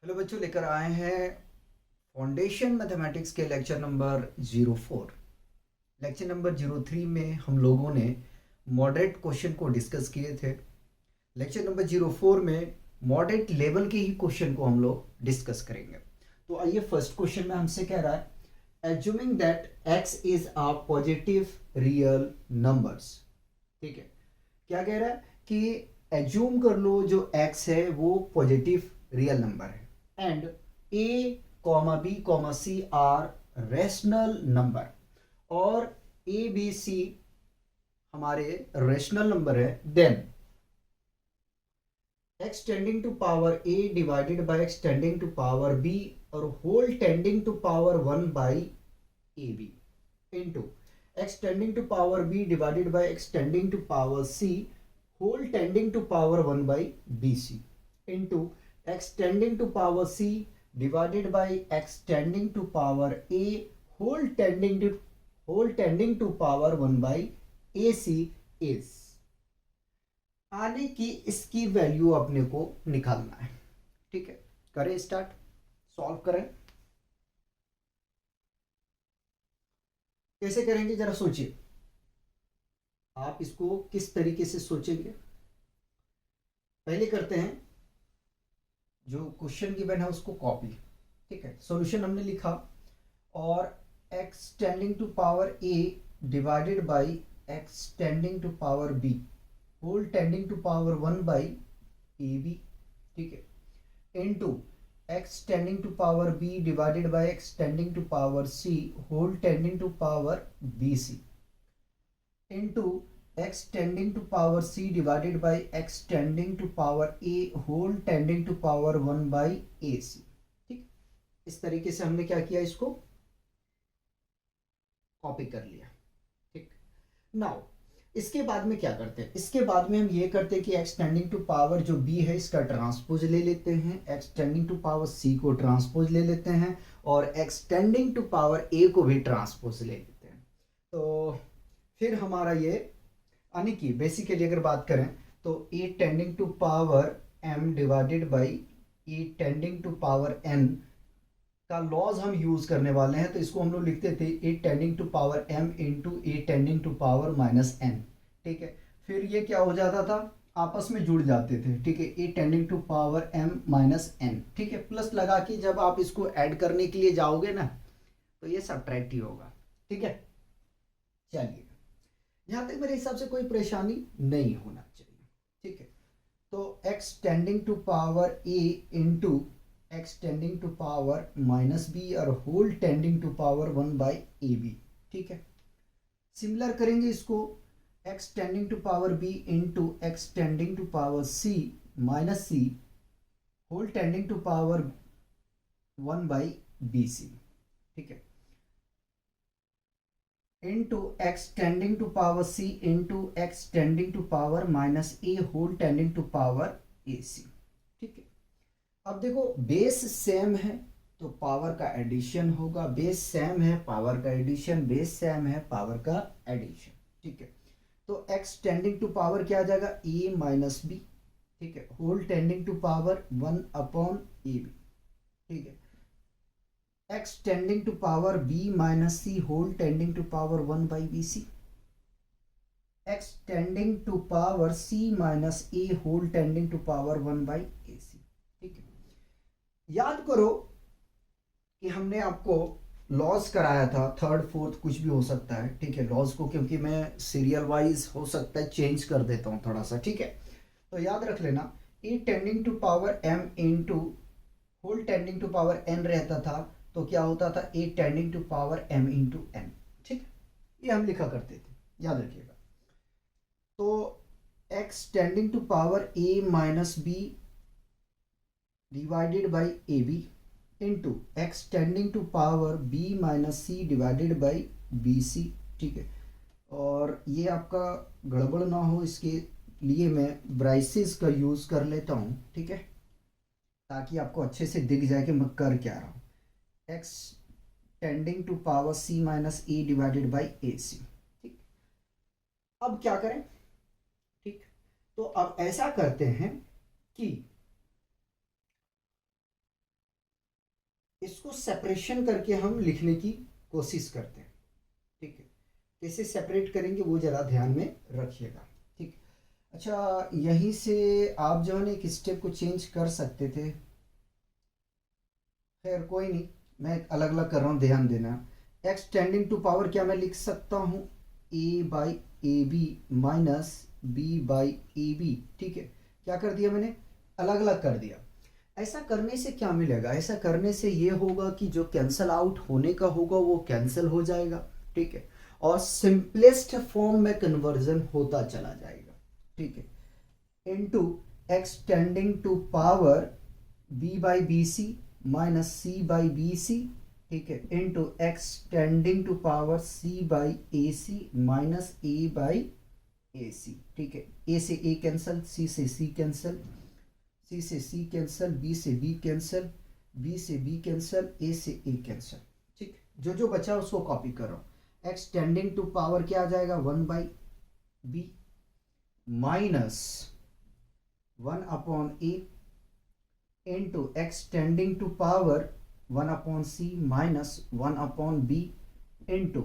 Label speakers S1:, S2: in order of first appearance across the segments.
S1: Hello बच्चों, लेकर आए हैं फाउंडेशन मैथमेटिक्स के लेक्चर नंबर 04। लेक्चर नंबर 03 में हम लोगों ने मॉडरेट क्वेश्चन को डिस्कस किए थे। लेक्चर नंबर 04 में मॉडरेट लेवल के ही क्वेश्चन को हम लोग डिस्कस करेंगे। तो आइए, फर्स्ट क्वेश्चन में हमसे कह रहा है assuming that x is a positive real numbers. ठीक है, क्या कह रहा है कि एज्यूम कर लो जो x है वो पॉजिटिव रियल नंबर है and a comma b comma c are rational number, और a b c हमारे रेशनल नंबर है। Then x tending to power a divided by x tending to power b और whole tending to power 1 by A b into x tending to power b divided by x tending to power c whole tending to power 1 by B C into x tending to power c divided by x tending to power a whole tending to power 1 by A c is. आने की इसकी value अपने को निकालना है। ठीक है, करें स्टार्ट, सॉल्व करें। कैसे करेंगे जरा सोचिए, आप इसको किस तरीके से सोचेंगे। पहले करते हैं, जो क्वेश्चन गिवन है उसको कॉपी। ठीक है, सॉल्यूशन हमने लिखा और x tending to power a divided by x tending to power b whole tending to power 1 by A B. ठीक है, into x tending to power b divided by x tending to power c whole tending to power B C into x tending to power c divided by x tending to power a whole tending to power 1 by A C. ठीक, इस तरीके से हमने क्या किया, इसको copy कर लिया। ठीक, नाउ इसके बाद में क्या करते हैं, इसके बाद में हम ये करते हैं कि x टेंडिंग टू पावर जो b है इसका ट्रांसपोज ले लेते हैं, x tending to power c को ट्रांसपोज ले लेते हैं और x tending to power a को भी ट्रांसपोज ले लेते हैं। तो फिर हमारा ये यानी कि बेसिकली अगर बात करें तो a tending to power m divided by a tending to power n का लॉज हम यूज करने वाले हैं। तो इसको हम लोग लिखते थे a tending to power m into a tending to power minus n। ठीक है, फिर ये क्या हो जाता था, आपस में जुड़ जाते थे। ठीक है, a tending to power m माइनस n। ठीक है, प्लस लगा के जब आप इसको ऐड करने के लिए जाओगे ना तो ये सब्ट्रैक्ट ही होगा। ठीक है, चलिए, यहाँ तक मेरे हिसाब से कोई परेशानी नहीं होना चाहिए। ठीक है, तो x tending to power a into x tending to power minus B और whole tending to power 1 by A B. ठीक है, सिमिलर करेंगे इसको, x tending to power b into x tending to power c minus C whole tending to power 1 by B C. ठीक है, into x tending to power c into x tending to power minus A whole tending to power A C. ठीक है, अब देखो base same है तो power का addition होगा, बेस सेम है पावर का एडिशन, बेस सेम है पावर का एडिशन। ठीक है, तो x टेंडिंग टू पावर क्या आ जाएगा, a माइनस बी। ठीक है, whole tending to power 1 upon A B. ठीक है, x tending to power b minus C whole tending to power 1 by B C. x tending to power c minus a whole tending to power 1 by A C. ठीक है, याद करो कि हमने आपको loss कराया था, थर्ड फोर्थ कुछ भी हो सकता है। ठीक है, लॉस को क्योंकि मैं सीरियल वाइज हो सकता है चेंज कर देता हूँ थोड़ा सा। ठीक है, तो याद रख लेना e tending to power m into whole tending to power n रहता था, तो क्या होता था a tending to power m into n। ठीक, ये हम लिखा करते थे, याद रखिएगा। तो x tending to power a minus b divided by A b into x tending to power b minus c divided by B C. ठीक है, और ये आपका गड़बड़ ना हो इसके लिए मैं ब्राइसिस का यूज़ कर लेता हूँ। ठीक है, ताकि आपको अच्छे से दिख जाए कि मैं कर क्या रहा हूँ। X tending to power c minus A divided by A C. ठीक, अब क्या करें। ठीक, तो अब ऐसा करते हैं कि इसको सेपरेशन करके हम लिखने की कोशिश करते हैं, ठीक है। कैसे सेपरेट करेंगे वो ज़रा ध्यान में रखिएगा, ठीक। अच्छा, यहीं से आप जो है ना एक स्टेप को चेंज कर सकते थे, खैर कोई नहीं, मैं अलग अलग कर रहा हूँ, ध्यान देना। एक्स टेंडिंग टू पावर क्या मैं लिख सकता हूँ, A by A B minus B by A B, ठीक है। क्या कर दिया मैंने, अलग अलग कर दिया। ऐसा करने से क्या मिलेगा, ऐसा करने से ये होगा कि जो कैंसल आउट होने का होगा वो कैंसिल हो जाएगा, ठीक है, और सिंपलेस्ट फॉर्म में कन्वर्जन होता चला जाएगा, ठीक है। Into X tending to power B by B C minus C by B C, ठीक है, into X tending to power C by A C minus A by A C, ठीक है। ए से ए कैंसल, सी से सी कैंसल, सी से सी कैंसल, बी से B cancel, B से B cancel, ए से ए कैंसल, ठीक। जो जो बचा उसको कॉपी करो। एक्स टेंडिंग टू पावर क्या आ जाएगा, 1 by b minus 1/a into x tending to power 1/c minus 1/b into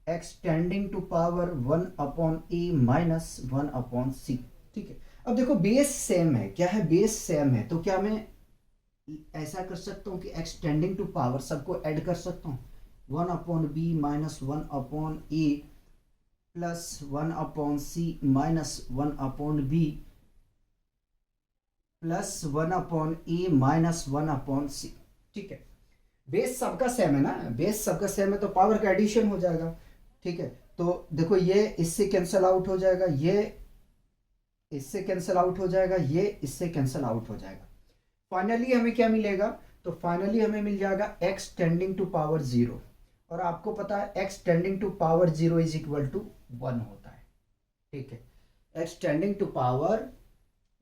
S1: x tending to power 1/a minus 1/c, ठीक है। अब देखो बेस सेम है, क्या है, बेस सेम है, तो क्या मैं ऐसा कर सकता हूँ कि एक्स टेंडिंग टू पावर सबको ऐड कर सकता हूँ, 1/b minus 1/a plus 1/c minus 1/b plus 1/a minus 1/c, ठीक है। बेस सबका सेम है ना, बेस सबका सेम है तो पावर का एडिशन हो जाएगा, ठीक है। तो देखो ये इससे कैंसिल आउट हो जाएगा, ये इससे कैंसिल आउट हो जाएगा, ये इससे कैंसिल आउट हो जाएगा। फाइनली हमें क्या मिलेगा, तो फाइनली हमें मिल जाएगा एक्स टेंडिंग टू पावर 0, और आपको पता है x tending to power 0 is equal to 1 होता है, ठीक है। X tending to power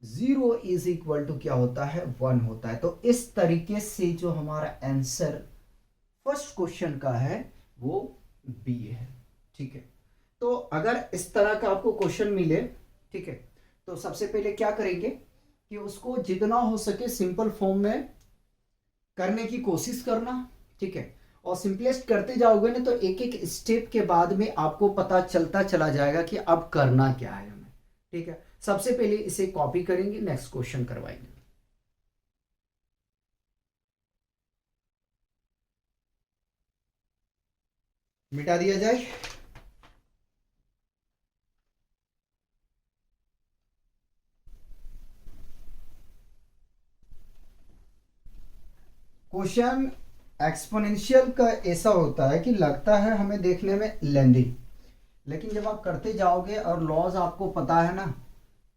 S1: 0 is equal to क्या होता है, 1 होता है। तो इस तरीके से जो हमारा आंसर फर्स्ट क्वेश्चन का है वो बी है, ठीक है। तो अगर इस तरह का आपको क्वेश्चन मिले, ठीक है, तो सबसे पहले क्या करेंगे कि उसको जितना हो सके सिंपल फॉर्म में करने की कोशिश करना, ठीक है। और सिंपलेस्ट करते जाओगे ना तो एक एक स्टेप के बाद में आपको पता चलता चला जाएगा कि अब करना क्या है हमें, ठीक है। सबसे पहले इसे कॉपी करेंगे, नेक्स्ट क्वेश्चन करवाएंगे। मिटा दिया जाए। क्वेश्चन एक्सपोनेंशियल का ऐसा होता है कि लगता है हमें देखने में लेंदी, लेकिन जब आप करते जाओगे और लॉज आपको पता है ना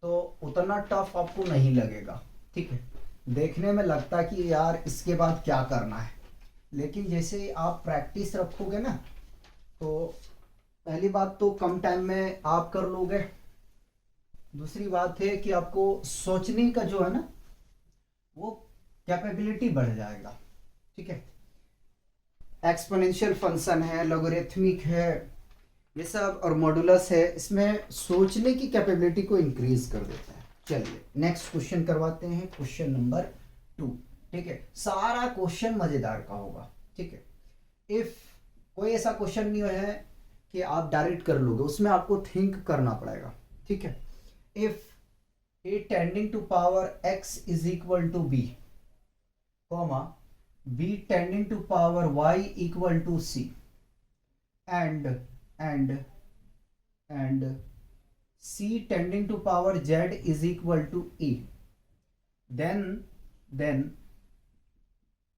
S1: तो उतना टफ आपको नहीं लगेगा, ठीक है। देखने में लगता है कि यार इसके बाद क्या करना है, लेकिन जैसे आप प्रैक्टिस रखोगे ना तो पहली बात तो कम टाइम में आप कर लोगे, दूसरी बात है कि आपको सोचने का जो है ना वो कैपेबिलिटी बढ़ जाएगा, ठीक है। एक्सपोनेंशियल फंक्शन है, लॉगरिथमिक है, ये सब और मॉडुलस है, इसमें सोचने की कैपेबिलिटी को इंक्रीज कर देता है। चलिए नेक्स्ट क्वेश्चन करवाते हैं, क्वेश्चन नंबर 2, ठीक है। सारा क्वेश्चन मजेदार का होगा, ठीक है। इफ कोई ऐसा क्वेश्चन नहीं है कि आप डायरेक्ट कर लोगे, उसमें आपको थिंक करना पड़ेगा, ठीक है। If a tending to power x is equal to B, comma b tending to power y equal to c and c tending to power z is equal to a, then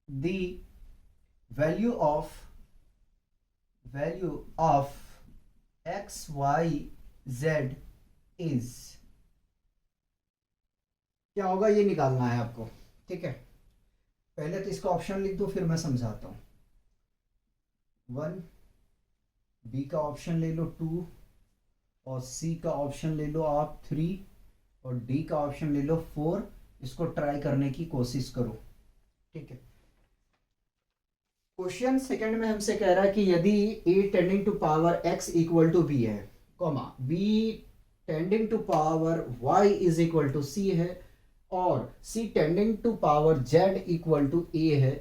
S1: the value of x y z is क्या होगा, ये निकालना है आपको, ठीक है। पहले तो इसका ऑप्शन लिख दो फिर मैं समझाता हूँ। 1, बी का ऑप्शन ले लो 2, और सी का ऑप्शन ले लो आप 3, और डी का ऑप्शन ले लो 4। इसको ट्राई करने की कोशिश करो, ठीक है। क्वेश्चन सेकंड में हमसे कह रहा है कि यदि A tending to power X equal to B है, comma B tending to power Y is equal to C है, और C tending to power Z equal to A है,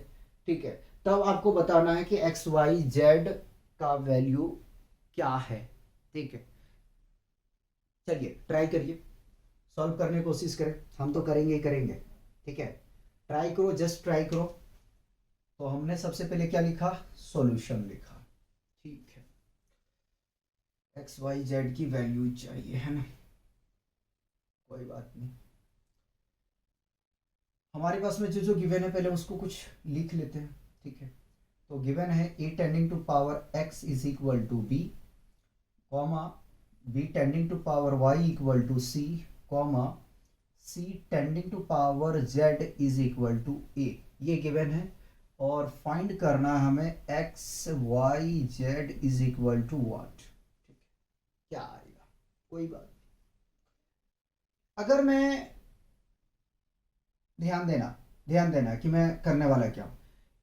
S1: ठीक है। तब आपको बताना है कि एक्स वाई जेड का वैल्यू क्या है। ठीक है, चलिए ट्राई करिए, सॉल्व करने की कोशिश करें, हम तो करेंगे ही करेंगे। ठीक है, ट्राई करो, जस्ट ट्राई करो। तो हमने सबसे पहले क्या लिखा, सॉल्यूशन लिखा। ठीक है, एक्स वाई जेड की वैल्यू चाहिए है ना, कोई बात नहीं। हमारे पास में जो जो गिवन है पहले उसको कुछ लिख लेते हैं। ठीक है, तो गिवन है A tending to power x is equal to B, comma B tending to power Y equal to C, comma C tending to power Z is equal to A. ये गिवन है और फाइंड करना है हमें x Y Z is equal to what. क्या आएगा, कोई बात नहीं। अगर मैं, ध्यान देना, ध्यान देना कि मैं करने वाला क्या हूं।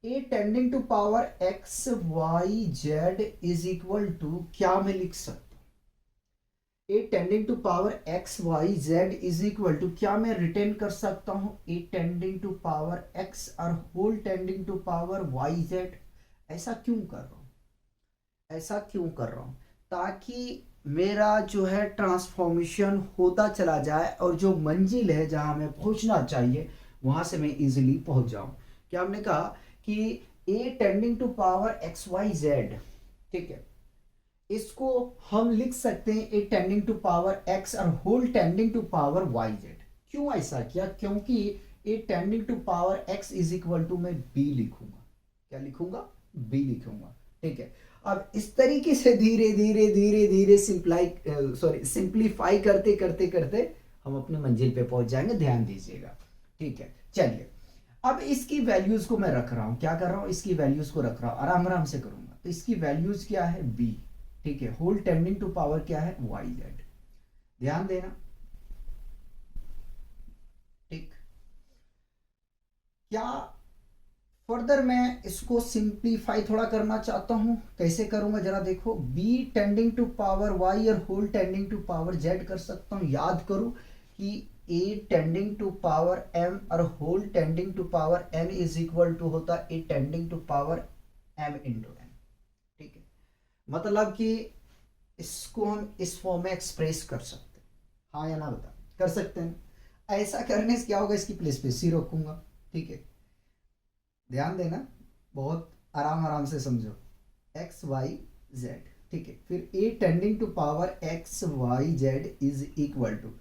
S1: A tending to power x Y Z is equal to, क्या मैं लिख सकता हूं, A tending to power x Y Z is equal to, क्या मैं रिटेन कर सकता हूं A tending to power X और whole tending to power Y Z. ऐसा क्यों कर रहा हूं, ऐसा क्यों कर रहा हूं, ताकि मेरा जो है ट्रांसफॉर्मेशन होता चला जाए और जो मंजिल है जहां हमें पहुंचना चाहिए वहां से मैं इजीली पहुंच जाऊं। क्या हमने कहा कि A tending to power x Y Z, ठीक है, इसको हम लिख सकते हैं A tending to power X और whole tending to power Y Z. क्यों ऐसा किया, क्योंकि A tending to power x is equal to मैं बी लिखूंगा। क्या लिखूंगा, बी लिखूंगा। ठीक है, अब इस तरीके से धीरे धीरे धीरे धीरे सिंप्लीफाई करते करते करते हम अपनी मंजिल पे पहुंच जाएंगे, ध्यान दीजिएगा। ठीक है, चलिए अब इसकी वैल्यूज को मैं रख रहा हूं, क्या कर रहा हूं, इसकी वैल्यूज को रख रहा हूं, आराम आराम से करूंगा। तो इसकी वैल्यूज क्या है, बी। ठीक है, होल टेंडिंग टू पावर क्या है, वाई जेड। ध्यान देना। ठीक, क्या फर्दर मैं इसको सिंप्लीफाई थोड़ा करना चाहता हूं, कैसे करूंगा जरा देखो। B tending to power Y और whole tending to power Z कर सकता हूं। याद करूं कि A tending to power M और whole tending to power N is equal to होता A tending to power M into N. ठीक है, मतलब कि इसको हम इस फॉर्म में एक्सप्रेस कर सकते हैं, हाँ या ना बता, कर सकते हैं। ऐसा करने से क्या होगा, इसकी प्लेस पे सी रखूंगा। ठीक है, ध्यान देना, बहुत आराम आराम से समझो। एक्स वाई जेड, ठीक है, फिर a tending to power x Y Z is equal to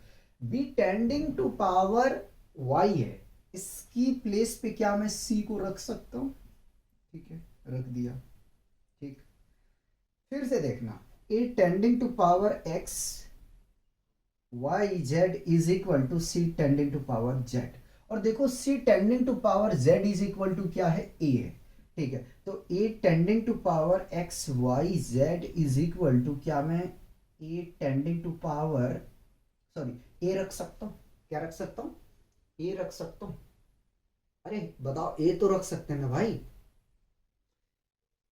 S1: b tending to power y है, इसकी प्लेस पे क्या मैं सी को रख सकता हूं। ठीक है, रख दिया। ठीक, फिर से देखना, A tending to power x Y Z is equal to C tending to power Z. और देखो C tending to power Z is equal to क्या है, ए है। ठीक है, तो A tending to power x Y Z is equal to, क्या मैं A tending to power, sorry A रख सकता हूँ, क्या रख सकता हूँ, ए रख सकता हूँ। अरे बताओ, ए तो रख सकते हैं ना भाई,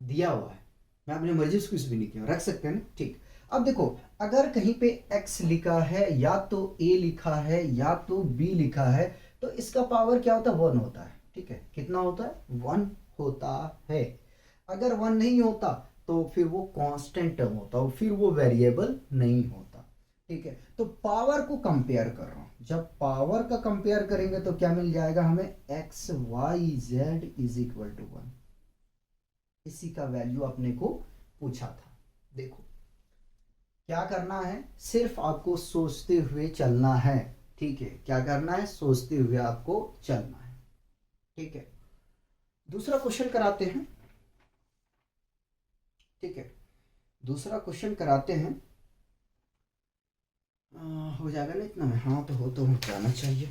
S1: दिया हुआ है, मैं अपनी मर्जी से कुछ भी नहीं किया, रख सकते हैं ना। ठीक, अब देखो, अगर कहीं पे x लिखा है या तो a लिखा है या तो b लिखा है, तो इसका पावर क्या होता है, 1 होता है। ठीक है, कितना होता है, 1 होता है। अगर 1 नहीं होता तो फिर वो कांस्टेंट टर्म होता है, फिर वो वेरिएबल नहीं होता। ठीक है, तो पावर को कंपेयर कर रहा हूं, जब पावर का कंपेयर करेंगे तो क्या मिल जाएगा हमें, x Y Z is equal to 1। इसी का वैल्यू अपने को पूछा था। देखो क्या करना है, सिर्फ आपको सोचते हुए चलना है। ठीक है, क्या करना है, सोचते हुए आपको चलना है। ठीक है, दूसरा क्वेश्चन कराते हैं। ठीक है, दूसरा क्वेश्चन कराते हैं। हो जाएगा ना इतना में, हाँ तो जाना चाहिए।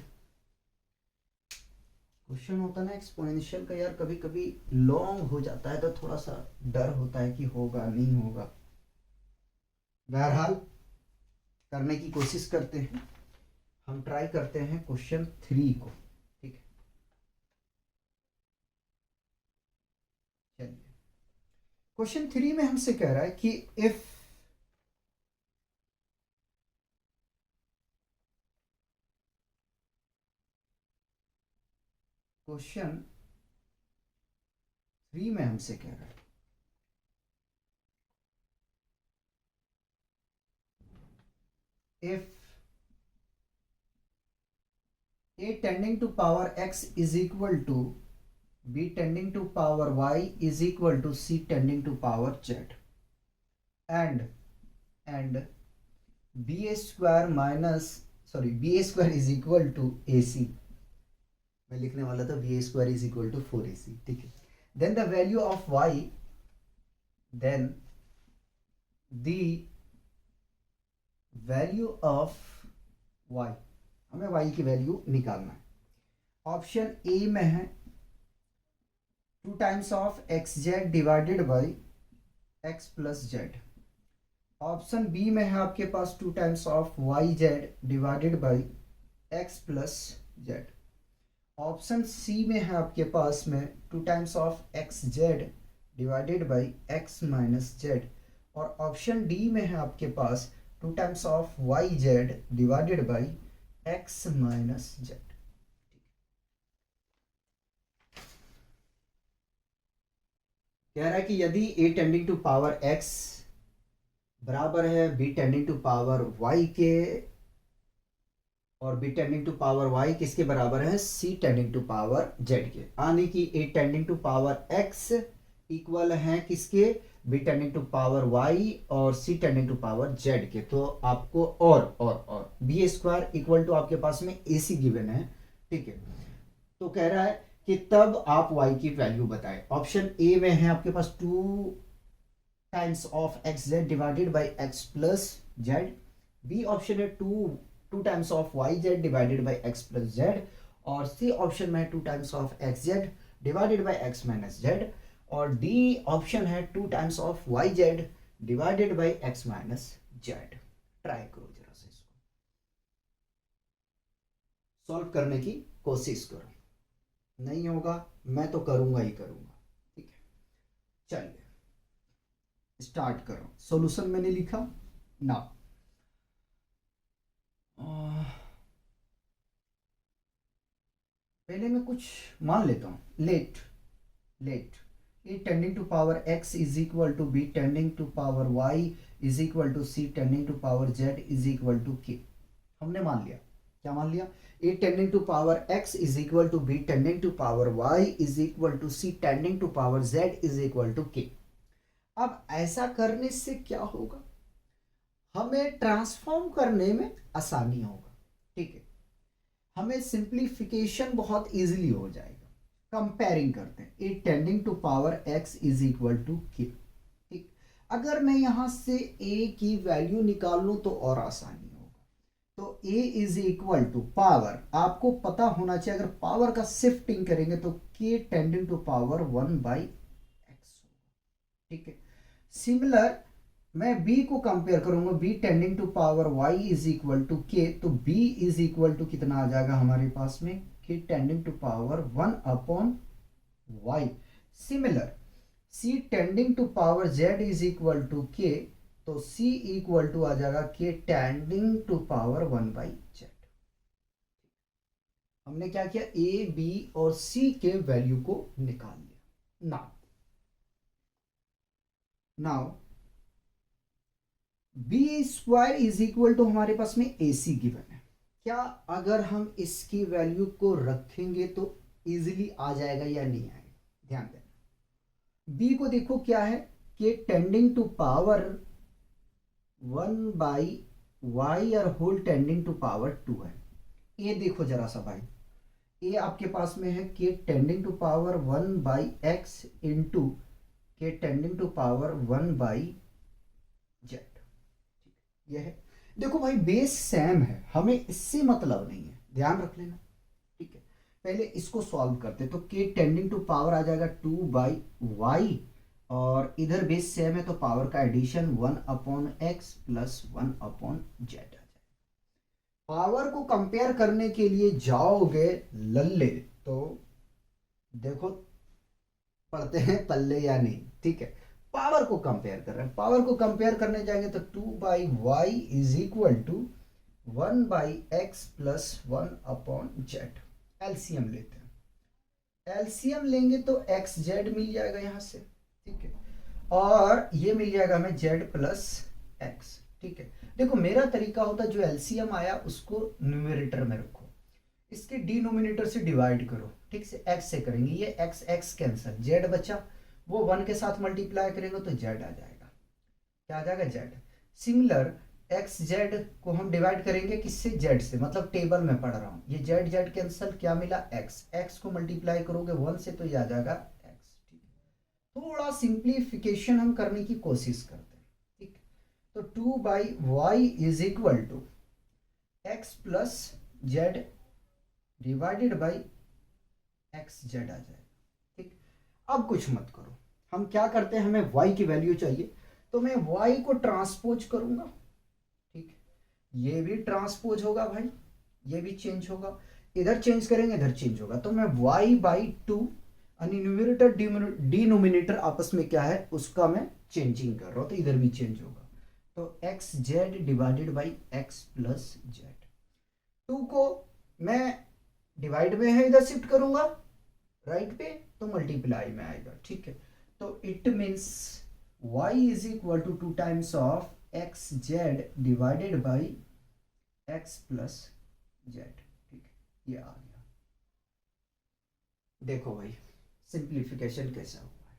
S1: क्वेश्चन होता है ना एक्सपोनेंशियल का यार, कभी कभी लॉन्ग हो जाता है तो थोड़ा सा डर होता है कि होगा नहीं होगा। बहरहाल करने की कोशिश करते हैं, हम ट्राई करते हैं क्वेश्चन 3 को। ठीक है, चलिए क्वेश्चन 3 में हमसे कह रहा है कि इफ क्वेश्चन 3 में हमसे कह रहा है if a tending to power x is equal to b tending to power y is equal to c tending to power z and b square minus b square is equal to ac, मैं लिखने वाला था b square is equal to 4ac, ठीक है. then the value of y then the value of y, हमें y की value निकालना है. ऑप्शन ए में है 2 times of x z divided by x plus z. Option b में है आपके पास 2 times of y z divided by x plus z. Option c में है आपके पास में 2 times of x z divided by x minus z. और ऑप्शन डी में है आपके पास 2 times of y z divided by x minus Z. कह रहा है कि यदि a tending to power x बराबर है b tending to power y के और b tending to power y किसके बराबर है c tending to power z के, यानी कि a tending to power x equal है किसके, b tending to power y और c tending to power z के. तो आपको और b स्क्वायर इक्वल टू आपके पास में ac गिवन है, ठीक है. तो कह रहा है कि तब आप y की वैल्यू बताएं. ऑप्शन ए में है आपके पास 2 times of x z divided by x plus z. B option है 2 times of y z divided by x plus z. और सी ऑप्शन में है 2 times of x z divided by x minus z. और d option है 2 times of y z divided by x minus z. Try करो जरा से, इसको solve करने की कोशिश करो. नहीं होगा मैं तो करूंगा ही करूंगा, ठीक है. चलिए स्टार्ट करो. सॉल्यूशन मैंने लिखा ना. पहले मैं कुछ मान लेता हूं. Let a tending to power x is equal to b tending to power y is equal to c tending to power z is equal to k. हमने मान लिया. क्या मान लिया? a tending to power x is equal to b tending to power y is equal to c tending to power z is equal to k. अब ऐसा करने से क्या होगा, हमें ट्रांसफॉर्म करने में आसानी होगा, ठीक है. हमें सिंप्लीफिकेशन बहुत इजीली हो जाएगा. कंपेयरिंग करते हैं a tending to power x is equal to k, ठीक. अगर मैं यहां से a की वैल्यू निकाल लूं तो और आसानी होगा. तो a is equal to power, आपको पता होना चाहिए अगर पावर का शिफ्टिंग करेंगे तो k tending to power 1 by x होगा, ठीक है. सिमिलर मैं b को कंपेयर करूंगा, b tending to power y is equal to k. तो b इज इक्वल टू कितना आ जाएगा हमारे पास में, k tending to power 1 upon y. Similar c tending to power z is equal to k. तो c इक्वल टू आ जाएगा k tending to power 1 by z. हमने क्या किया, a b और c के वैल्यू को निकाल लिया. Now b square is equal to हमारे पास में AC गिवन है. क्या अगर हम इसकी वैल्यू को रखेंगे तो इजीली आ जाएगा या नहीं आएगा? ध्यान देना. B को देखो क्या है, कि tending to power 1 by y और होल टेंडिंग टू पावर 2 है. ए देखो जरा सा भाई, ए आपके पास में है कि tending to power 1 by X into के tending to power 1 by Z. यह है. देखो भाई बेस सेम है, हमें इससे मतलब नहीं है, ध्यान रख लेना, ठीक है. पहले इसको सॉल्व करते. तो के टेंडिंग टू पावर आ जाएगा 2 बाई वाई और इधर बेस सेम है तो पावर का addition 1 upon X plus 1 upon Z आ जाएगा. पावर को कंपेयर करने के लिए जाओगे लल्ले तो देखो पढ़ते हैं पल्ले या नहीं, ठीक है. पावर को कंपेयर कर रहे हैं, पावर को कंपेयर करने जाएंगे तो 2 by y is equal to 1 by x plus 1 upon z. LCM लेते हैं. एलसीएम लेंगे तो एक्स जेड मिल जाएगा यहाँ से, ठीक है, और ये मिल जाएगा हमें जेड प्लस एक्स, ठीक है। देखो मेरा तरीका होता है जो एलसीएम आया उसको न्यूमरेटर में रखो, इसके डिनोमिनेटर से डिवाइड करो, ठीक से, एक्स से करेंगे, ये एक्स एक्स कैंसिल, जेड बचा, वो वन के साथ मल्टीप्लाई करेंगे तो जेड आ जाएगा, क्या आ जाएगा, जेड। सिमिलर एक्स जेड को हम डिवाइड करेंगे किससे, जेड से, मतलब टेबल में पढ़ रहा हूँ, ये जेड जेड कैंसिल, क्या मिला, एक्स, एक्स को मल्टीप्लाई करोगे वन से तो ये आ जाएगा एक्स, ठीक है। थोड़ा सिंप्लीफिकेशन हम करने की कोशिश करते हैं, ठीक। तो 2/y is equal to X plus Z divided by X Z आ जाएगा, ठीक। अब कुछ मत करो, हम क्या करते हैं, हमें y की वैल्यू चाहिए, तो मैं y को ट्रांसपोज करूंगा, ठीक, ये भी ट्रांसपोज होगा भाई, ये भी चेंज होगा, इधर चेंज करेंगे इधर चेंज होगा, तो मैं y/2 न्यूमरेटर डिनोमिनेटर आपस में क्या है उसका मैं चेंजिंग कर रहा हूं, तो इधर भी चेंज होगा, तो x z divided by x plus Z, 2 को मैं डिवाइड में है इधर शिफ्ट करूंगा राइट पे तो मल्टीप्लाई में आएगा, ठीक है। तो it means y is equal to 2 times of x z divided by x plus z, ठीक है, ये आ गया। देखो भाई सिंप्लीफिकेशन कैसा हुआ है,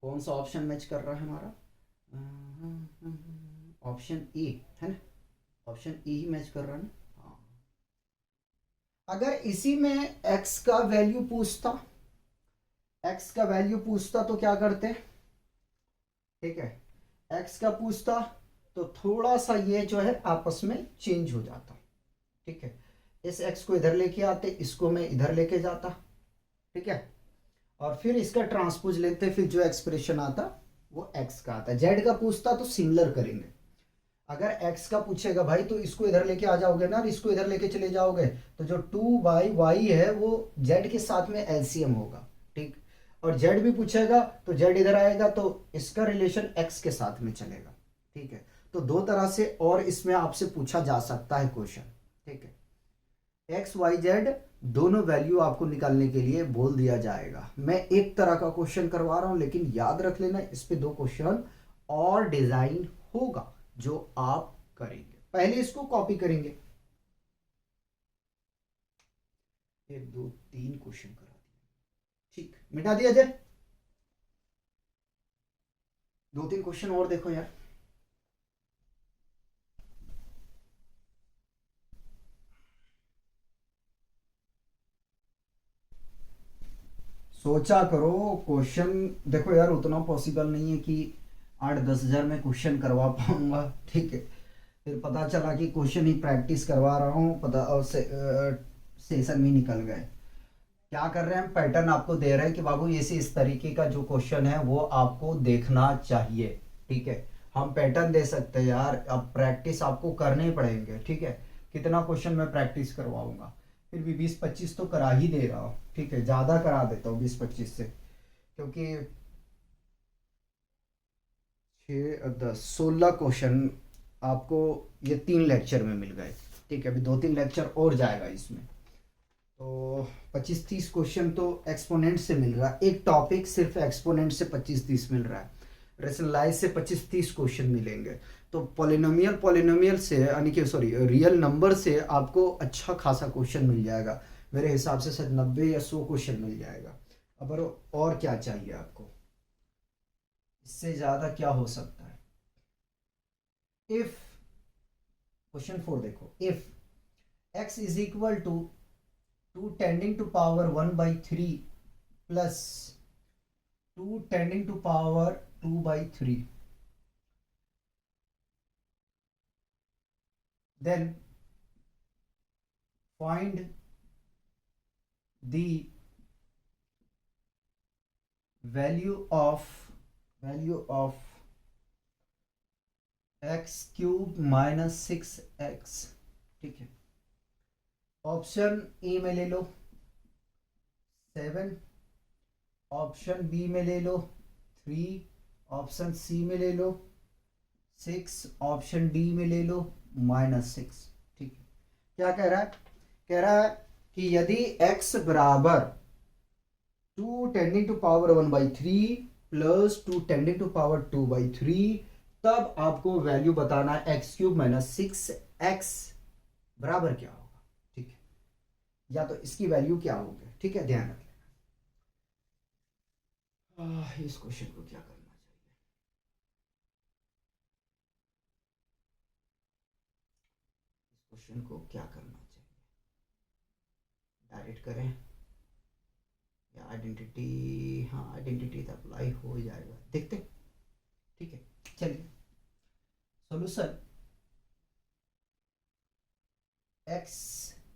S1: कौन सा ऑप्शन मैच कर रहा है हमारा, ऑप्शन ए है ना, ऑप्शन ए ही मैच कर रहा है ना, हाँ। अगर इसी में x का वैल्यू पूछता, x का वैल्यू पूछता तो क्या करते, ठीक है, x का पूछता तो थोड़ा सा ये जो है आपस में चेंज हो जाता, ठीक है, इस x को इधर लेके आते, इसको मैं इधर लेके जाता, ठीक है, और फिर इसका ट्रांसपोज लेते, फिर जो एक्सप्रेशन आता वो x का आता। z का पूछता तो सिमिलर करेंगे, अगर x का पूछेगा भाई तो इसको इधर लेके आ जाओगे ना, और इसको इधर लेके चले जाओगे, तो जो 2/y है वो z के साथ में एलसीएम होगा, ठीक, और z भी पूछेगा तो z इधर आएगा तो इसका रिलेशन x के साथ में चलेगा, ठीक है। तो दो तरह से और इसमें आपसे पूछा जा सकता है क्वेश्चन, ठीक है, एक्स वाई जेड दोनों वैल्यू आपको निकालने के लिए बोल दिया जाएगा। मैं एक तरह का क्वेश्चन करवा रहा हूं, लेकिन याद रख लेना इस पे 2 क्वेश्चन और डिजाइन होगा जो आप करेंगे। पहले इसको कॉपी करेंगे, 1 2 3 क्वेश्चन करा दिया, ठीक, मिटा दिया जाए, 2 3 क्वेश्चन और देखो यार, सोचा करो क्वेश्चन। देखो यार उतना पॉसिबल नहीं है कि 8-10 हज़ार में क्वेश्चन करवा पाऊंगा, ठीक है, फिर पता चला कि क्वेश्चन ही प्रैक्टिस करवा रहा हूँ, पता और सेशन में निकल गए। क्या कर रहे हैं हम, पैटर्न आपको दे रहे हैं कि बाबू ये से इस तरीके का जो क्वेश्चन है वो आपको देखना चाहिए, ठीक है, हम पैटर्न दे सकते हैं यार, अब प्रैक्टिस आपको करने पड़ेंगे, ठीक है। कितना क्वेश्चन मैं प्रैक्टिस करवाऊंगा, फिर भी 20-25 तो करा ही दे रहा हूँ, ठीक है, ज़्यादा करा देता हूँ 20-25 से, क्योंकि 6 10 16 क्वेश्चन आपको ये 3 लेक्चर में मिल गए, ठीक है, अभी 2-3 लेक्चर और जाएगा इसमें, तो 25-30 क्वेश्चन तो एक्सपोनेंट से मिल रहा है, एक टॉपिक सिर्फ एक्सपोनेंट से 25-30 मिल रहा है, रेशनलाइज से 25-30 क्वेश्चन मिलेंगे, तो पॉलिनोमियल से यानी कि सॉरी रियल नंबर से आपको अच्छा खासा क्वेश्चन मिल जाएगा, मेरे हिसाब से शायद 90 या 100 क्वेश्चन मिल जाएगा। अब और क्या चाहिए आपको, इससे ज़्यादा क्या हो सकता है। इफ क्वेश्चन 4 देखो, if x is equal to 2 tending to power 1/3 plus 2 tending to power 2/3, then find the value of x cube minus 6x, ठीक है, ऑप्शन ए में ले लो 7, ऑप्शन बी में ले लो 3, ऑप्शन सी में ले लो 6, ऑप्शन डी में ले लो -6, ठीक है। क्या कह रहा है, कह रहा है कि यदि x बराबर 2 tending to power 1/3 plus 2 tending to power 2/3, तब आपको वैल्यू बताना है x³ माइनस 6x बराबर क्या होगा। ठीक है, या तो इसकी वैल्यू क्या होगी। ठीक है, ध्यान रखें। इस क्वेश्चन को क्या करना चाहिए, इस क्वेश्चन को क्या करना चाहिए, डायरेक्ट करें या आइडेंटिटी। हाँ, आइडेंटिटी तो अप्लाई हो जाएगा, देखते। ठीक है, चलिए solution x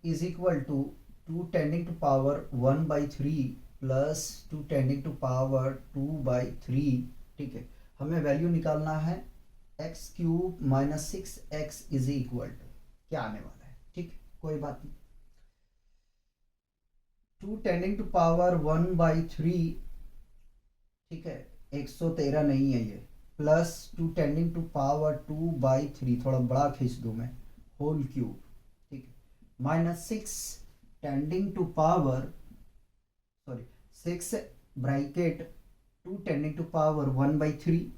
S1: is equal to 2 tending to power 1/3 plus 2 tending to power 2/3। ठीक है, हमें वैल्यू निकालना है x³ minus 6x is equal to क्या आने वाला है। ठीक है, कोई बात नहीं। 2 टेंडिंग टू पावर 1/3, ठीक है, 113 नहीं है ये, प्लस 2 टेंडिंग टू पावर 2/3, थोड़ा बड़ा खींच दूं मैं, होल क्यूब। ठीक है, minus 6 tending to power, sorry 6 bracket 2 tending to power 1/3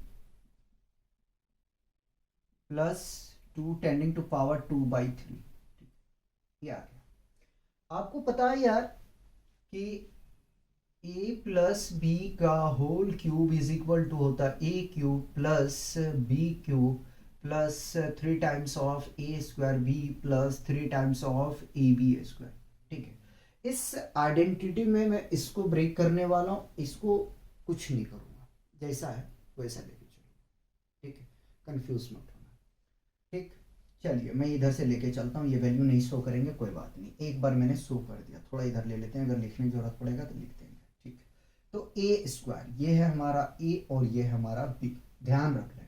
S1: plus 2 tending to power 2/3। ये आ गया। आपको पता है यार कि a प्लस बी का whole cube is equal to होता है a³ plus b³ plus 3 times of a² b plus 3 times of ab²। ठीक है, इस आइडेंटिटी में मैं इसको ब्रेक करने वाला हूँ, इसको कुछ नहीं करूँगा, जैसा है वैसा लेके चलूँगा। ठीक है, कंफ्यूज मत होना। ठीक, चलिए मैं इधर से लेके चलता हूँ, ये वैल्यू नहीं शो करेंगे, कोई बात नहीं, एक बार मैंने शो कर दिया, थोड़ा इधर ले लेते हैं, अगर लिखने की जरूरत पड़ेगा तो लिख देंगे। ठीक है, तो a², ये है हमारा a और ये है हमारा b, ध्यान रख लेना।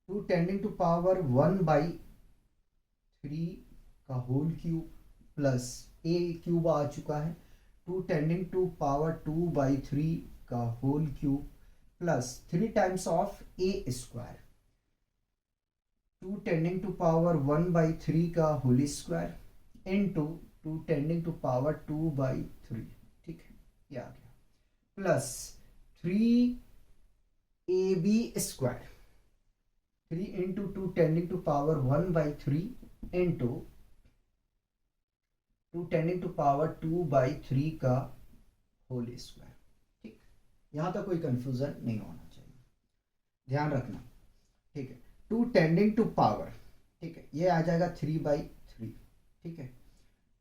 S1: 2 टेंडिंग टू पावर 1/3 का होल क्यूब प्लस a³ आ चुका है, 2 टेंडिंग टू पावर 2/3 का whole cube plus 3 times of a², 2 tending to power 1/3 का whole square into 2 tending to power 2/3। ठीक है, ये आ गया, plus 3ab², 3 into 2 tending to power 1/3 into 2 tending to power 2/3 का होल स्क्वायर। ठीक, यहां तक कोई कंफ्यूजन नहीं होना चाहिए, ध्यान रखना। ठीक है, 2 टेंडिंग टू पावर, ठीक है, ये आ जाएगा 3/3। ठीक है,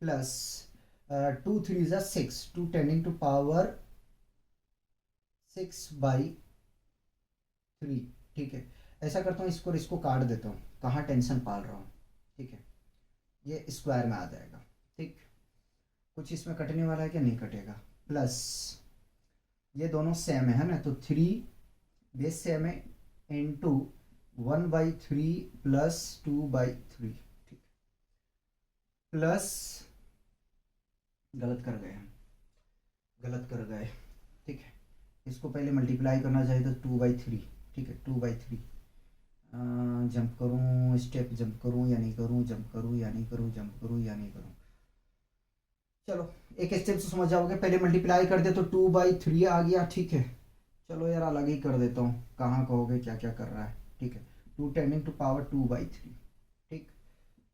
S1: प्लस 2 3 ज़ा 6, 2 टेंडिंग टू पावर 6/3। ठीक है, ऐसा करता हूँ, इसको काट देता हूँ, कहाँ टेंशन पाल रहा हूँ। ठीक है, ये स्क्वायर में आ जाएगा। ठीक, कुछ इसमें कटने वाला है क्या, नहीं कटेगा, प्लस ये दोनों सेम है ना, तो 3 बेस सेम है इंटू 1/3 प्लस 2/3। ठीक, प्लस गलत कर गए हम, गलत कर गए। ठीक है, इसको पहले मल्टीप्लाई करना चाहिए तो 2/3। ठीक है, 2/3 जंप करूँ, स्टेप जंप करूँ या नहीं करूँ, जंप करूँ या नहीं करूँ, जंप करूँ या नहीं करूँ, चलो एक स्टेप से समझ जाओगे। पहले मल्टीप्लाई कर दे तो 2/3 आ गया। ठीक है, चलो यार अलग ही कर देता हूँ, कहाँ कहोगे क्या क्या कर रहा है। ठीक है, 2 टेंडिंग टू पावर 2/3, ठीक,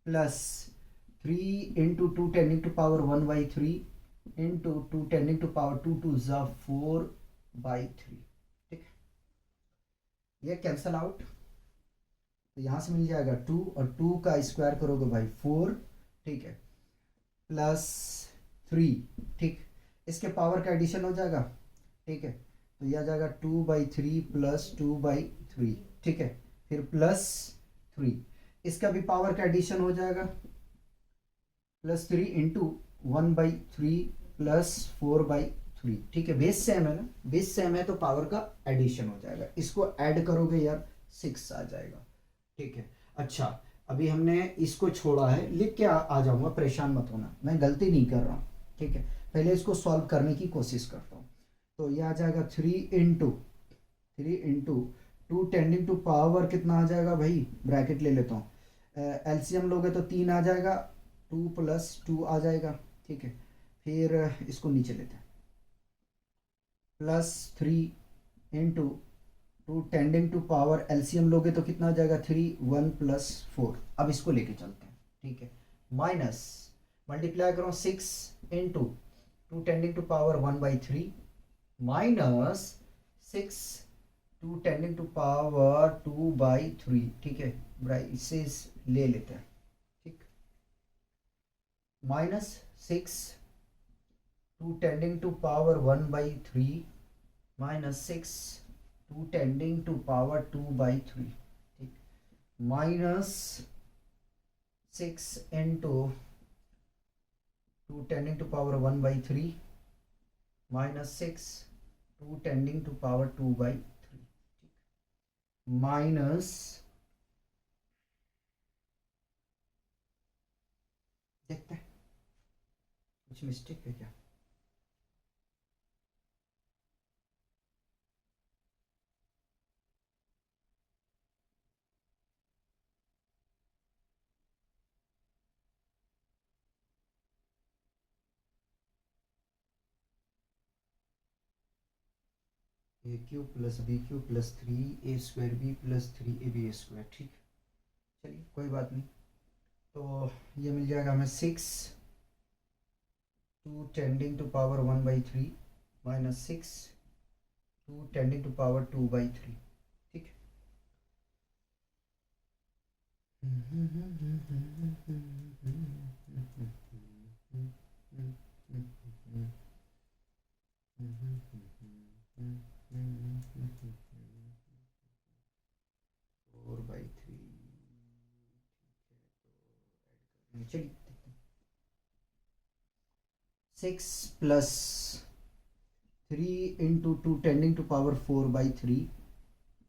S1: plus 3 into 2 tending to power 1/3 into 2 tending to power 2 ज़ा 4/3। ठीक, ये कैंसल आउट, तो यहाँ से मिल जाएगा 2 और 2 का स्क्वायर करोगे भाई 4। ठीक है, प्लस 3। ठीक, इसके पावर का एडिशन हो जाएगा। ठीक है, तो यह आ जाएगा 2/3 प्लस 2/3। ठीक है, फिर प्लस 3, इसका भी पावर का एडिशन हो जाएगा, प्लस 3 इंटू 1/3 प्लस 4/3। ठीक है, बेस सेम है ना, बेस सेम है तो पावर का एडिशन हो जाएगा, इसको ऐड करोगे यार 6 आ जाएगा। ठीक है, अच्छा अभी हमने इसको छोड़ा है, लिख के आ जाऊंगा, परेशान मत होना, मैं गलती नहीं कर रहा हूँ। ठीक है, पहले इसको सॉल्व करने की कोशिश करता हूँ। तो ये आ जाएगा 3 इंटू 2 टेंडिंग टू पावर कितना आ जाएगा भाई, ब्रैकेट ले लेता हूँ, एलसीएम लोगे तो 3 आ जाएगा, 2 + 2 आ जाएगा। ठीक है, फिर इसको नीचे लेते हैं, +3 × 2 टेंडिंग टू पावर, एलसीएम लोगे तो कितना आ जाएगा 3, 1 + 4। अब इसको लेके चलते हैं, ठीक है, माइनस मल्टीप्लाई करो 6 × 2 tending to power 1/3 minus 6 2 tending to power 2/3, ठीक है, ब्राइसेस ले लेते हैं, ठीक, -6 2 tending to power 1/3 -6 2 tending to power 2/3, ठीक, -6 × 2 tending to power 1/3 -6 2 tending to power 2/3, minus, देखते हैं कुछ मिस्टेक है क्या। AQ + BQ + 3A² B + 3AB², ठीक, चलिए कोई बात नहीं। तो ये मिल जाएगा हमें 6 2 tending to power 1/3 -6 2 tending to power 2/3, ठीक। फोर बाई थ्री, चलिए 6 + 3 × 2 tending to power 4/3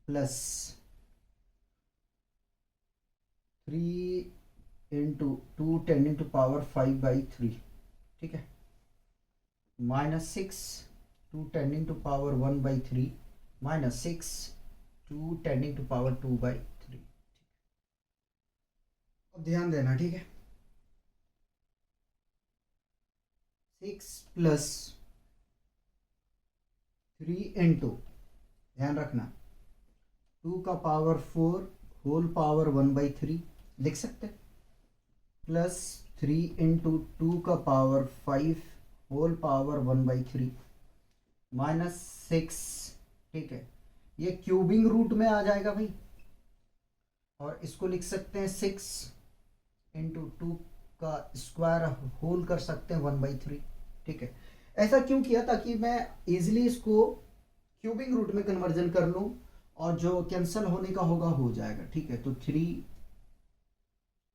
S1: plus 3 × 2 tending to power 5/3, ठीक है, -6 2 tending to power 1/3 -6 2 tending to power 2/3। अब ध्यान देना, ठीक है, 6 + 3 × ध्यान रखना 2 का पावर 4 होल पावर 1/3 लिख सकते, +3 × 2 का पावर 5 होल पावर 1/3 -6, ठीक है, ये क्यूबिंग रूट में आ जाएगा भाई, और इसको लिख सकते हैं 6 × 2 का स्क्वायर होल कर सकते हैं 1/3, ठीक है। ऐसा क्यों किया, ताकि मैं इजीली इसको क्यूबिंग रूट में कन्वर्जन कर लूँ और जो कैंसिल होने का होगा हो जाएगा, ठीक है। तो 6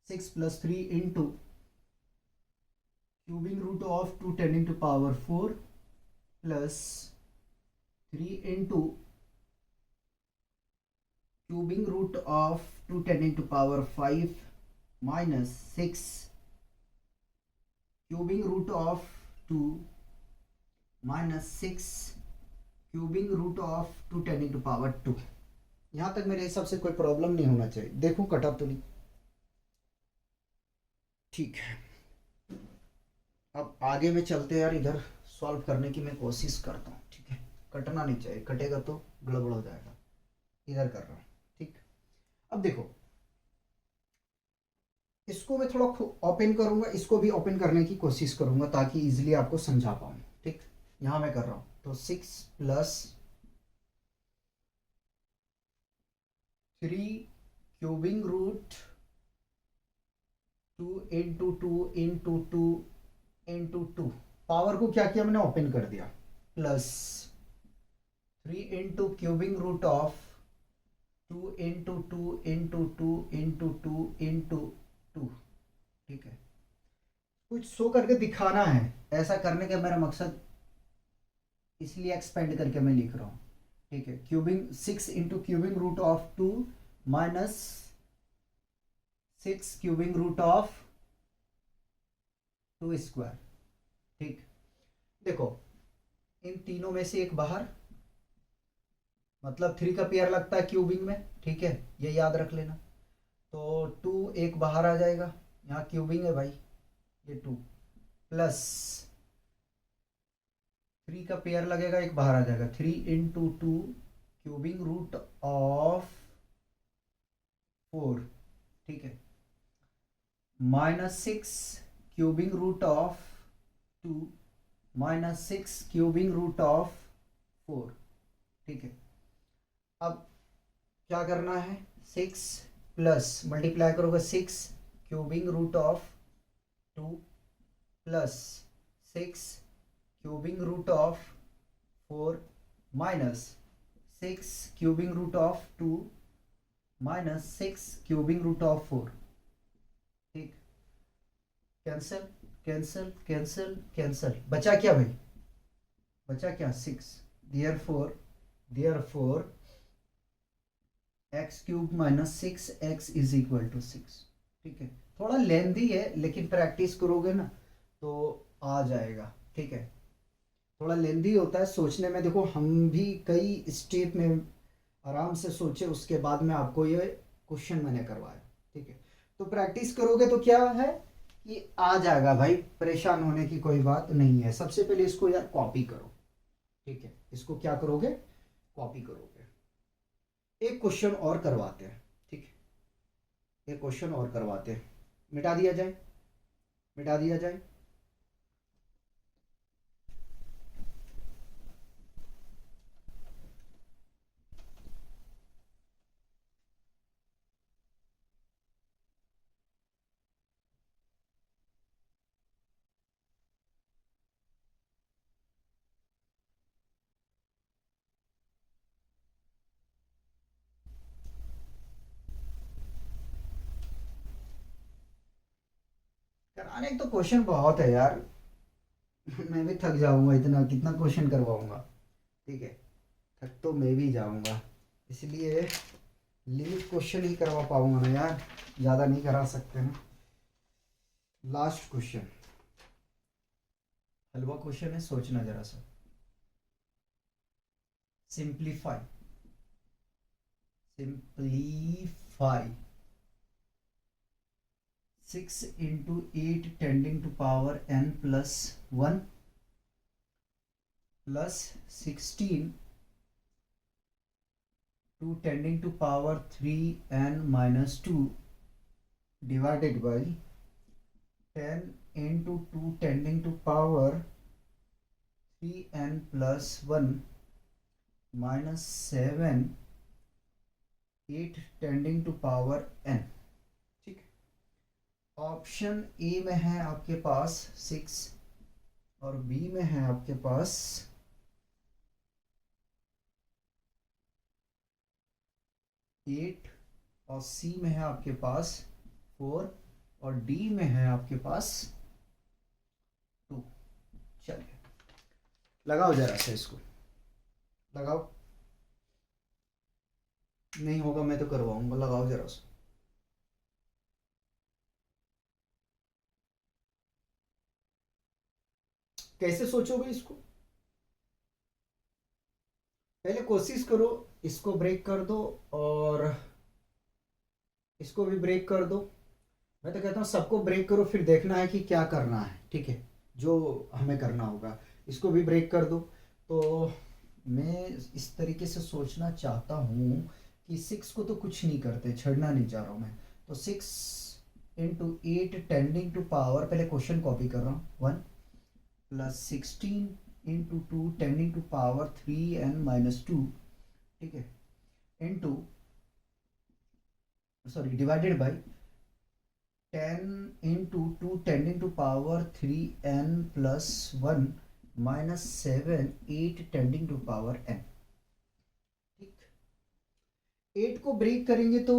S1: + 3 × cubing root of 2 tending to power 4 plus 3 × cubing root of 2 tending to power 5 -6 cubing root of 2 -6 cubing root of 2 tending to power 2। यहाँ तक मेरे हिसाब से कोई प्रॉब्लम नहीं होना चाहिए। देखो कटा तो नहीं, ठीक है। अब आगे में चलते यार, इधर सॉल्व करने की मैं कोशिश करता हूँ, ठीक है। कटना नहीं चाहिए, कटेगा तो गड़बड़ हो जाएगा। इधर कर रहा हूँ, ठीक। अब देखो, इसको मैं थोड़ा ओपन करूंगा, इसको भी ओपन करने की कोशिश करूंगा ताकि इजीली आपको समझा पाऊँ, ठीक। यहाँ मैं कर रहा हूँ, तो 6 + 3 क्यूबिंग रूट 2 × 2 × 2 × 2, पावर को क्या किया मैंने, ओपन कर दिया, प्लस 3 × क्यूबिंग रूट ऑफ 2 × 2 × 2 × 2 × 2, ठीक है। कुछ शो करके दिखाना है, ऐसा करने का मेरा मकसद, इसलिए एक्सपेंड करके मैं लिख रहा हूँ, ठीक है। Cubing 6 × cubing root of 2 -6 cubing root of 2 square, ठीक। देखो, इन तीनों में से एक बाहर, मतलब 3 का पेयर लगता है क्यूबिंग में, ठीक है, ये याद रख लेना। तो 2 एक बाहर आ जाएगा, यहाँ क्यूबिंग है भाई, ये 2, प्लस 3 का पेयर लगेगा, एक बाहर आ जाएगा, 3 × 2 क्यूबिंग रूट ऑफ 4, ठीक है, -6 cubing root of 2 -6 cubing root of 4, ठीक है। अब क्या करना है, 6 प्लस मल्टीप्लाई करोगे 6 cubing root of 2 plus 6 cubing root of 4 minus 6 cubing root of 2 minus 6 cubing root of 4, ठीक। कैंसल कैंसल कैंसल कैंसल, बचा क्या भाई, बचा क्या, 6। There four x cube minus 6x is equal to 6, ठीक है। थोड़ा लेंदी है लेकिन प्रैक्टिस करोगे ना तो आ जाएगा, ठीक है। थोड़ा लेंदी होता है सोचने में, देखो हम भी कई स्टेप में आराम से सोचे, उसके बाद में आपको ये क्वेश्चन मैंने करवाया, ठीक है। तो प्रैक्टिस करोगे तो क्या है कि आ जाएगा भाई, परेशान होने की कोई बात नहीं है। सबसे पहले इसको यार कॉपी करो, ठीक है। इसको क्या करोगे, कॉपी करोगे। एक क्वेश्चन और करवाते हैं, ठीक है, एक क्वेश्चन और करवाते हैं, मिटा दिया जाए, मिटा दिया जाए। कराने तो क्वेश्चन बहुत है यार, मैं भी थक जाऊंगा, इतना कितना क्वेश्चन करवाऊंगा, ठीक है। थक तो मैं भी जाऊंगा, इसलिए लिमिट क्वेश्चन ही करवा पाऊंगा ना यार, ज़्यादा नहीं करा सकते ना। लास्ट क्वेश्चन, हलवा क्वेश्चन है, सोचना जरा सा। Simplify, simplify 6 × 8 tending to power n plus 1 plus 16 2 tending to power 3n minus 2 divided by 10 × 2 tending to power 3n plus 1 minus 7 8 tending to power n, ठीक। ऑप्शन ए में है आपके पास 6 और बी में है आपके पास 8 और सी में है आपके पास 4 और डी में है आपके पास 2। चलिए लगाओ जरा से इसको, लगाओ, नहीं होगा मैं तो करवाऊंगा, लगाओ जरा से। कैसे सोचोगे इसको, पहले कोशिश करो, इसको ब्रेक कर दो और इसको भी ब्रेक कर दो। मैं तो कहता हूँ सबको ब्रेक करो, फिर देखना है कि क्या करना है, ठीक है, जो हमें करना होगा। इसको भी ब्रेक कर दो। तो मैं इस तरीके से सोचना चाहता हूँ कि 6 को तो कुछ नहीं करते, छड़ना नहीं चाह रहा हूँ मैं। तो 6 × 8 टेंडिंग टू पावर, पहले क्वेश्चन कॉपी कर रहा हूँ, 1 plus 16 × 2 tending to power 3n minus 2, ठीक है, into, sorry, divided by 10 × 2 tending to power 3n plus 1 minus 7 8 tending to power n, ठीक। 8 को ब्रेक करेंगे तो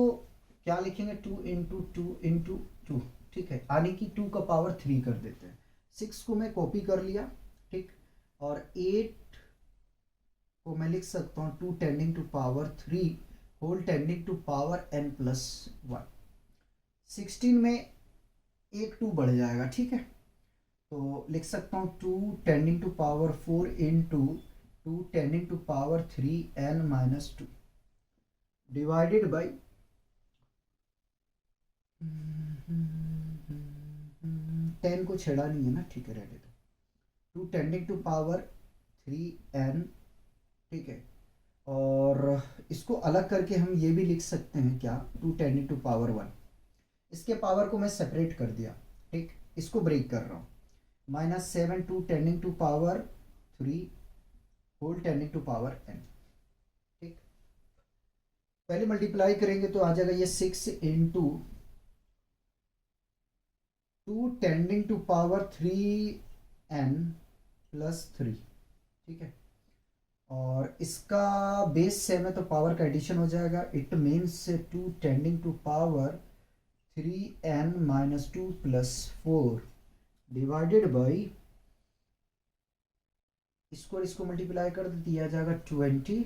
S1: क्या लिखेंगे, 2 × 2 × 2, ठीक है, यानी कि 2 का पावर 3 कर देते हैं। 6 को मैं कॉपी कर लिया, ठीक, और 8 को मैं लिख सकता हूँ 2 tending to power 3 whole tending to power n plus 1। 16 में एक 2 बढ़ जाएगा, ठीक है, तो लिख सकता हूँ 2 tending to power 4 into 2 tending to power 3n minus 2 divided by 2 10 को छेड़ा नहीं है ना, ठीक है रहने दो। 2 टेंडिंग टू पावर 3n, ठीक है। और इसको अलग करके हम ये भी लिख सकते हैं क्या, 2 टेंडिंग टू पावर 1। इसके पावर को मैं सेपरेट कर दिया, ठीक, इसको ब्रेक कर रहा हूँ। -7 2 tending to power 3 whole tending to power n, ठीक। पहले मल्टीप्लाई करेंगे तो आ जाएगा ये 6 into 2 tending to power 3n plus 3, ठीक है। और इसका बेस सेम है तो पावर का एडिशन हो जाएगा। It means 2 tending to power 3n minus 2 plus 4 divided by, इसको और इसको मल्टीप्लाई कर दिया जाएगा 20,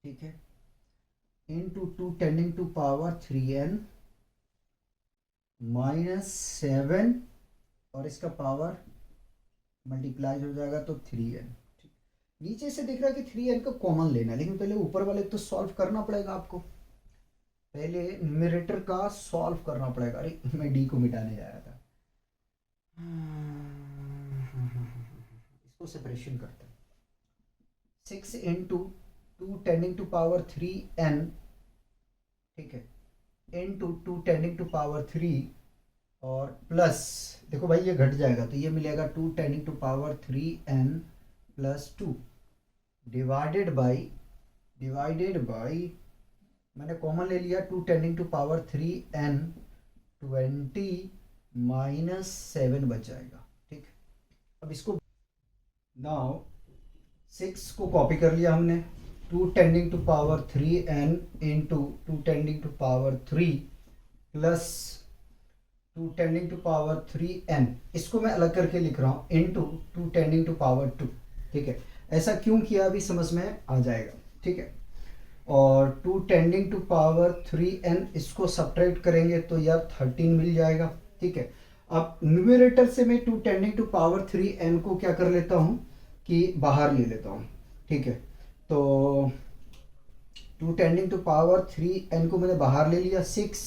S1: ठीक है, into 2 tending to power 3n minus 7 और इसका पावर मल्टीप्लाई हो जाएगा तो 3n। नीचे से दिख रहा है कि 3n को कॉमन लेना है, लेकिन पहले ऊपर वाले तो सॉल्व करना पड़ेगा आपको। पहले न्यूमरेटर का सॉल्व करना पड़ेगा। अरे मैं डी को मिटाने जा रहा था, इसको सेपरेशन करते हैं। 6 into 2 tending to power 3n, ठीक है, इंटू 2 टेंडिंग टू पावर 3 और प्लस, देखो भाई ये घट जाएगा तो ये मिलेगा 2 tending to power 3n plus 2 divided by मैंने कॉमन ले लिया 2 tending to power 3n 20 minus 7 बच जाएगा, ठीक। अब इसको नाउ 6 को कॉपी कर लिया हमने, 2 tending to power 3n into 2 tending to power 3 plus 2 tending to power 3n, इसको मैं अलग करके लिख रहा हूँ, इंटू 2 टेंडिंग टू पावर 2, ठीक है। ऐसा क्यों किया अभी समझ में आ जाएगा, ठीक है। और 2 टेंडिंग टू पावर 3n इसको सब्ट्रैक्ट करेंगे तो यार 13 मिल जाएगा, ठीक है। अब न्यूमरेटर से मैं 2 टेंडिंग टू पावर 3n को क्या कर लेता हूँ कि बाहर ले लेता हूँ, ठीक है। तो 2 टेंडिंग टू पावर 3n को मैंने बाहर ले लिया 6,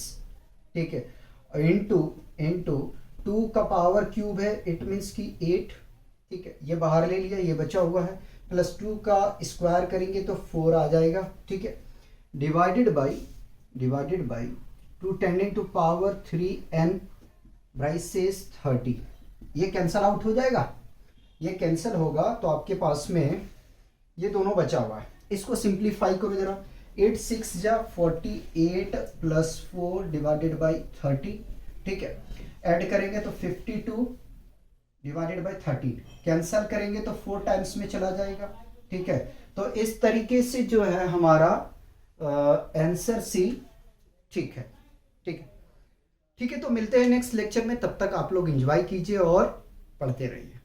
S1: ठीक है, इंटू 2 का पावर क्यूब है, इट मीन्स कि 8, ठीक है, ये बाहर ले लिया, ये बचा हुआ है, प्लस 2 का स्क्वायर करेंगे तो 4 आ जाएगा, ठीक है, divided by 2 tending to power 3n braces 30, ये कैंसल आउट हो जाएगा। ये कैंसिल होगा तो आपके पास में ये दोनों बचा हुआ है, इसको सिंप्लीफाई करो जरा। 8 6 जा 48 प्लस 4 डिवाइडेड बाई 30, ठीक है, ऐड करेंगे तो 52 डिवाइडेड बाई 13, कैंसल करेंगे तो 4 टाइम्स में चला जाएगा, ठीक है। तो इस तरीके से जो है हमारा आंसर सी, ठीक है, ठीक है, ठीक है। तो मिलते हैं नेक्स्ट लेक्चर में, तब तक आप लोग एंजॉय कीजिए और पढ़ते रहिए।